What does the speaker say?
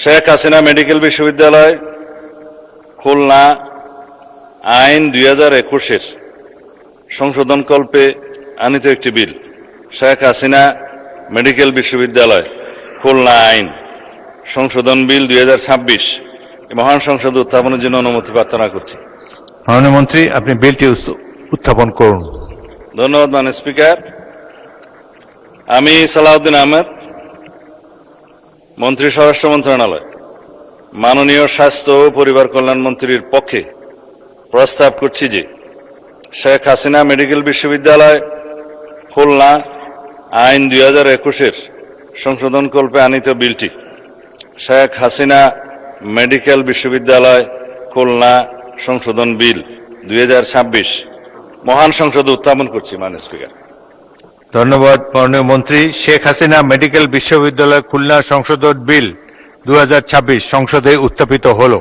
Sheikh Hasina medical বিশ্ববিদ্যালয় খুলনা আইন 2021-এর সংশোধনকল্পে আনিত একটি বিল, শেখ হাসিনা মেডিকেল বিশ্ববিদ্যালয় খুলনা আইন সংশোধন বিল 2026 মহান সংসদে উত্থাপনের জন্য অনুমতি প্রার্থনা করছি। মাননীয় মন্ত্রী, আপনি বিলটি উত্থাপন করুন। ধন্যবাদ মাননীয় স্পিকার। আমি সালাউদ্দিন আহমেদ, মন্ত্রী স্বরাষ্ট্র মন্ত্রণালয়, মাননীয় স্বাস্থ্য ও পরিবার কল্যাণ মন্ত্রীর পক্ষে প্রস্তাব করছি যে শেখ হাসিনা মেডিকেল বিশ্ববিদ্যালয় খুলনা আইন 2021-এর সংশোধনকল্পে আনিত বিলটি শেখ হাসিনা মেডিকেল বিশ্ববিদ্যালয় খুলনা সংশোধন বিল 2026 মহান সংসদে উত্থাপন করছি মাননীয় স্পিকার। ধন্যবাদ মাননীয় মন্ত্রী। শেখ হাসিনা মেডিকেল বিশ্ববিদ্যালয় খুলনা সংশোধন বিল 2026 সংসদে উত্থাপিত হলো।